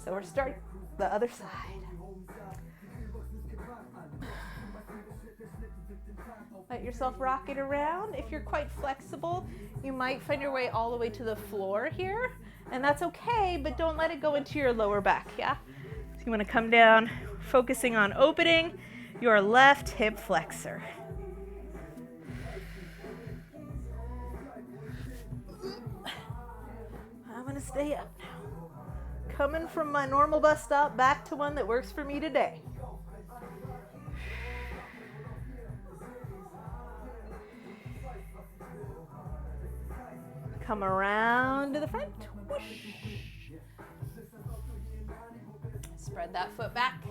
So we're starting the other side. Let yourself rock it around. If you're quite flexible, you might find your way all the way to the floor here, and that's okay, but don't let it go into your lower back, yeah? So you want to come down, focusing on opening your left hip flexor. I'm going to stay up now. Coming from my normal bus stop back to one that works for me today. Come around to the front. Whoosh. Spread that foot back.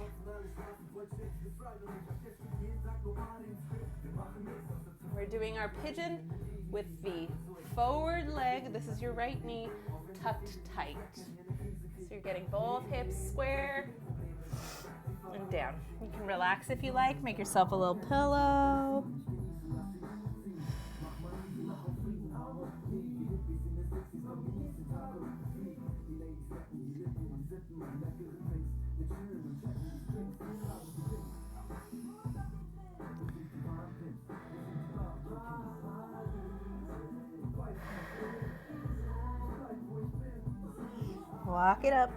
We're doing our pigeon with the forward leg. This is your right knee tucked tight. So you're getting both hips square and down. You can relax if you like. Make yourself a little pillow. Walk it up.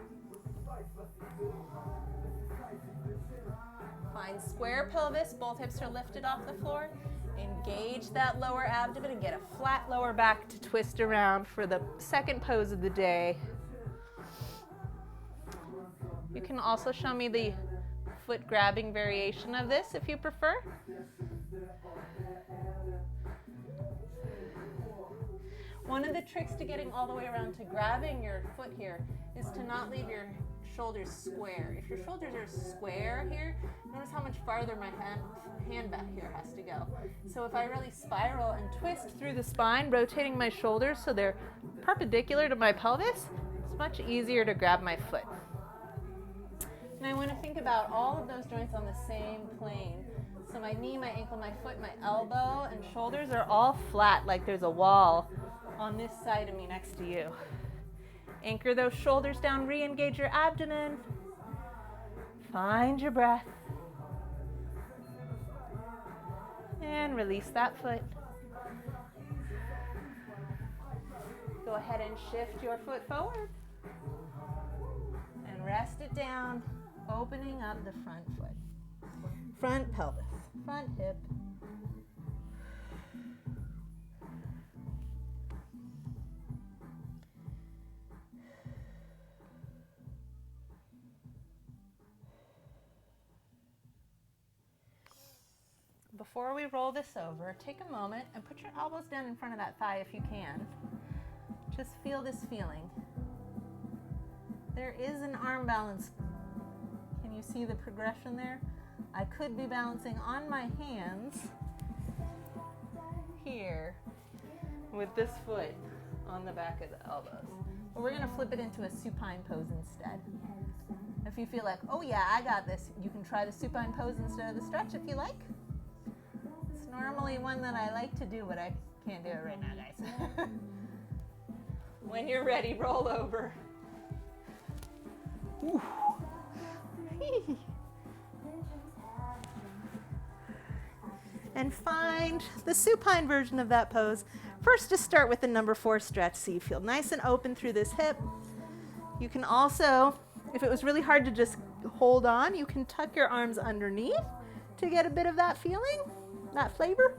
Find square pelvis. Both hips are lifted off the floor. Engage that lower abdomen and get a flat lower back to twist around for the second pose of the day. You can also show me the foot grabbing variation of this if you prefer. One of the tricks to getting all the way around to grabbing your foot here is to not leave your shoulders square. If your shoulders are square here, notice how much farther my hand back here has to go. So if I really spiral and twist through the spine, rotating my shoulders so they're perpendicular to my pelvis, it's much easier to grab my foot. And I want to think about all of those joints on the same plane. So my knee, my ankle, my foot, my elbow, and shoulders are all flat like there's a wall on this side of me next to you. Anchor those shoulders down, re-engage your abdomen. Find your breath. And release that foot. Go ahead and shift your foot forward. And rest it down, opening up the front foot. Front pelvis, front hip. Before we roll this over, take a moment and put your elbows down in front of that thigh if you can. Just feel this feeling. There is an arm balance. Can you see the progression there? I could be balancing on my hands here with this foot on the back of the elbows. But we're going to flip it into a supine pose instead. If you feel like, oh yeah, I got this, you can try the supine pose instead of the stretch if you like. It's normally one that I like to do, but I can't do it right now, guys. When you're ready, roll over. And find the supine version of that pose. First, just start with the number 4 stretch so you feel nice and open through this hip. You can also, if it was really hard to just hold on, you can tuck your arms underneath to get a bit of that feeling, that flavor.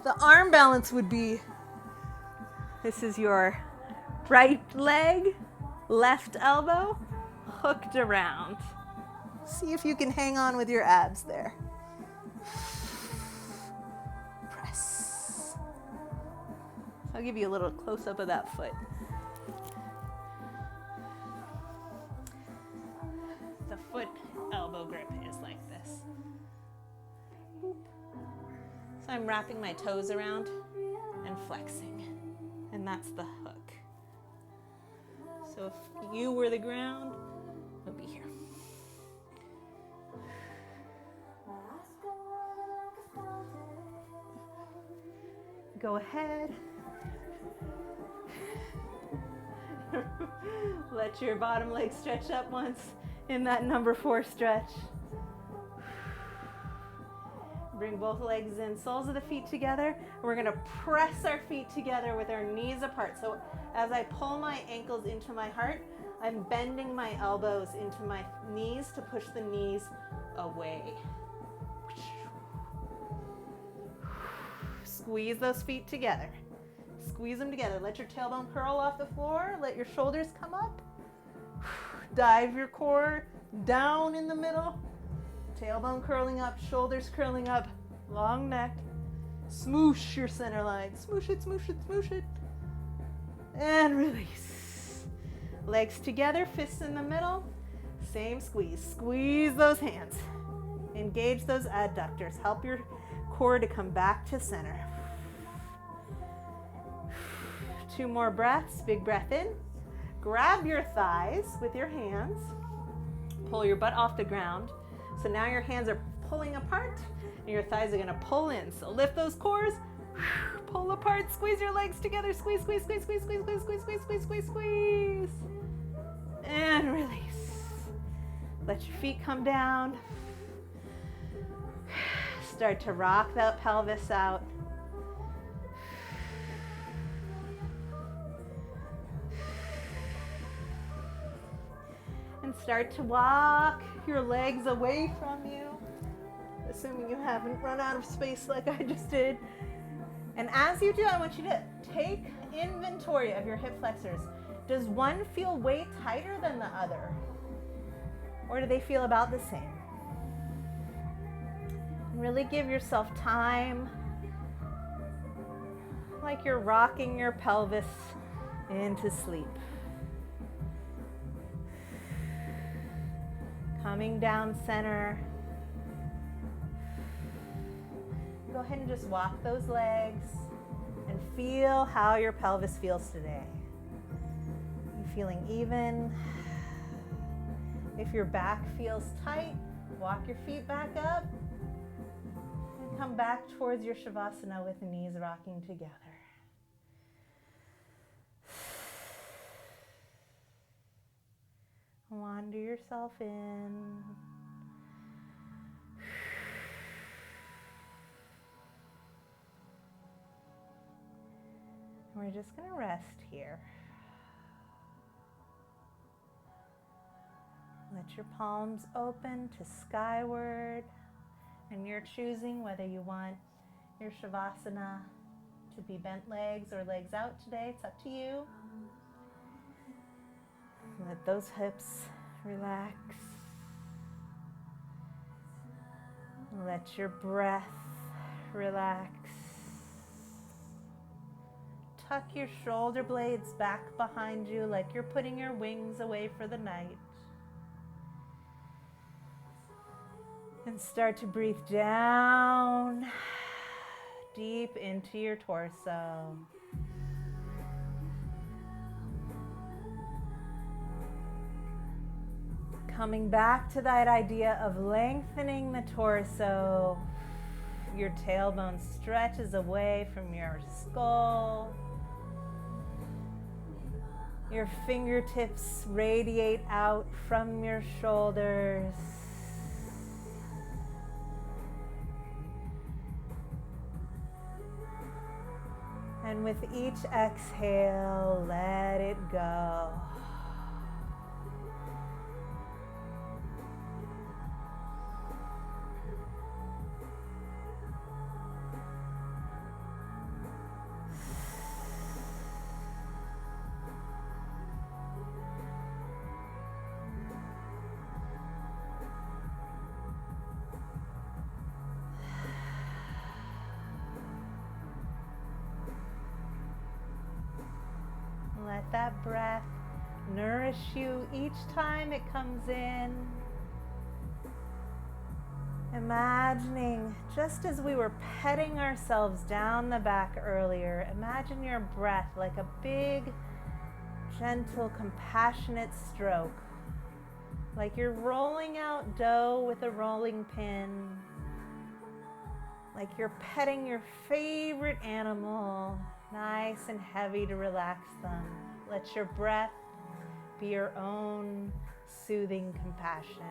The arm balance would be, this is your right leg, left elbow, hooked around. See if you can hang on with your abs there. I'll give you a little close-up of that foot. The foot elbow grip is like this. Boop. So I'm wrapping my toes around and flexing, and that's the hook. So if you were the ground, it would be here. Go ahead. Let your bottom leg stretch up once in that number 4 stretch. Bring both legs in, soles of the feet together. And we're gonna press our feet together with our knees apart. So as I pull my ankles into my heart, I'm bending my elbows into my knees to push the knees away. Squeeze those feet together. Squeeze them together. Let your tailbone curl off the floor. Let your shoulders come up. Dive your core down in the middle. Tailbone curling up, shoulders curling up, long neck. Smoosh your center line. Smoosh it, smoosh it, smoosh it. And release. Legs together, fists in the middle. Same squeeze. Squeeze those hands. Engage those adductors. Help your core to come back to center. 2 more breaths. Big breath in. Grab your thighs with your hands. Pull your butt off the ground. So now your hands are pulling apart and your thighs are going to pull in. So lift those cores. Pull apart. Squeeze your legs together. Squeeze, squeeze, squeeze, squeeze, squeeze, squeeze, squeeze, squeeze, squeeze, squeeze, squeeze. And release. Let your feet come down. Start to rock that pelvis out. And start to walk your legs away from you, assuming you haven't run out of space like I just did. And as you do, I want you to take inventory of your hip flexors. Does one feel way tighter than the other? Or do they feel about the same? And really give yourself time, like you're rocking your pelvis into sleep. Coming down center. Go ahead and just walk those legs and feel how your pelvis feels today. You feeling even? If your back feels tight, walk your feet back up and come back towards your Shavasana with the knees rocking together. Wander yourself in. We're just going to rest here. Let your palms open to skyward, and you're choosing whether you want your Shavasana to be bent legs or legs out today. It's up to you. Let those hips relax. Let your breath relax. Tuck your shoulder blades back behind you like you're putting your wings away for the night. And start to breathe down deep into your torso. Coming back to that idea of lengthening the torso. Your tailbone stretches away from your skull. Your fingertips radiate out from your shoulders. And with each exhale, let it go. let that breath nourish you each time it comes in. Imagining, just as we were petting ourselves down the back earlier, imagine your breath like a big, gentle, compassionate stroke. Like you're rolling out dough with a rolling pin. Like you're petting your favorite animal, nice and heavy to relax them. Let your breath be your own soothing compassion.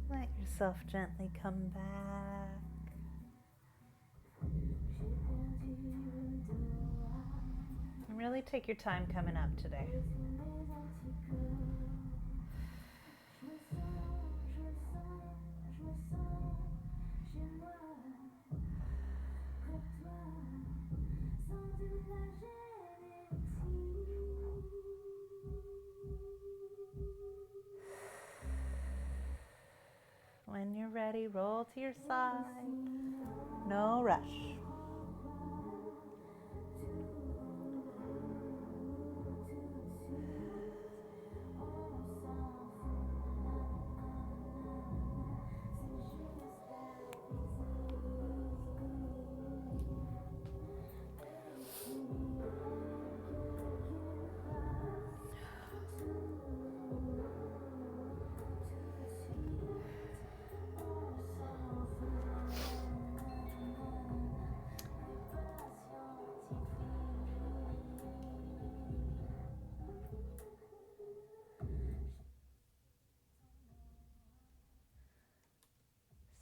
Let yourself gently come back. And really take your time coming up today. When you're ready, roll to your side. No rush.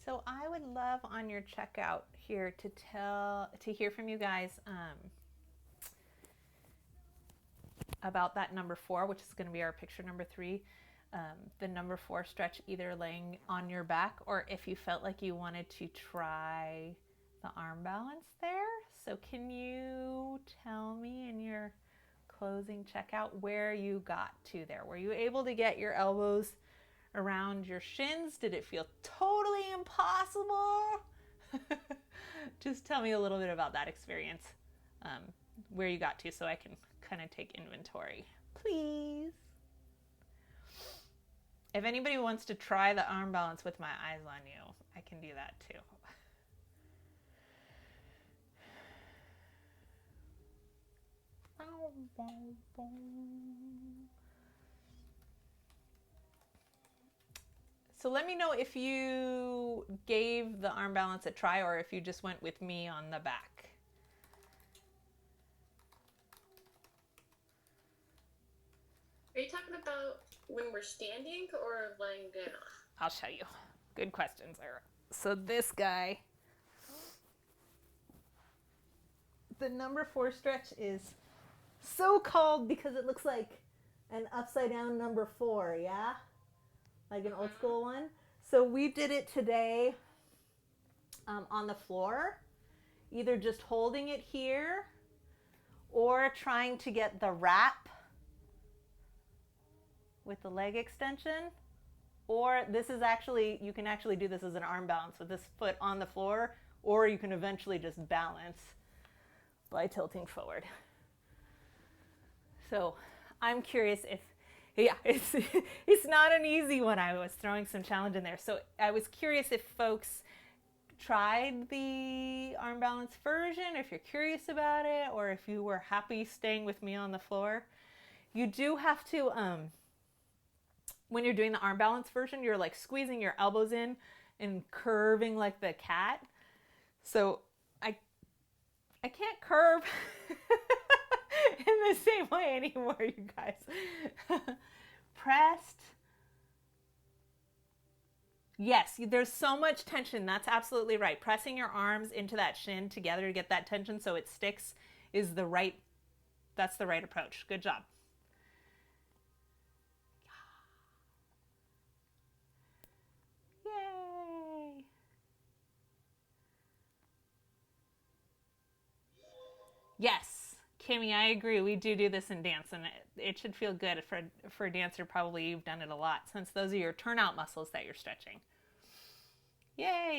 So I would love on your checkout here to hear from you guys about that number 4, which is going to be our picture number 3. The number 4 stretch, either laying on your back or if you felt like you wanted to try the arm balance there. So can you tell me in your closing checkout where you got to there? Were you able to get your elbows around your shins? Did it feel totally impossible? Just tell me a little bit about that experience, where you got to, so I can kind of take inventory, please. If anybody wants to try the arm balance with my eyes on you, I can do that too. So let me know if you gave the arm balance a try or if you just went with me on the back. Are you talking about when we're standing or lying down? I'll show you. Good question, Sarah. So this guy, the number 4 stretch is so called because it looks like an upside down number 4, yeah? Like an old school one. So we did it today on the floor, either just holding it here or trying to get the wrap with the leg extension. Or this is actually, you can actually do this as an arm balance with this foot on the floor, or you can eventually just balance by tilting forward. So I'm curious if, yeah, it's not an easy one. I was throwing some challenge in there. So I was curious if folks tried the arm balance version, if you're curious about it, or if you were happy staying with me on the floor. You do have to, when you're doing the arm balance version, you're like squeezing your elbows in and curving like the cat. So I can't curve in the same way anymore, you guys. Pressed. Yes, there's so much tension. That's absolutely right. Pressing your arms into that shin together to get that tension so it sticks is that's the right approach. Good job. Yay! Yes, Kimmy, I agree. We do this in dance, and it should feel good for a dancer. Probably you've done it a lot since those are your turnout muscles that you're stretching. Yay!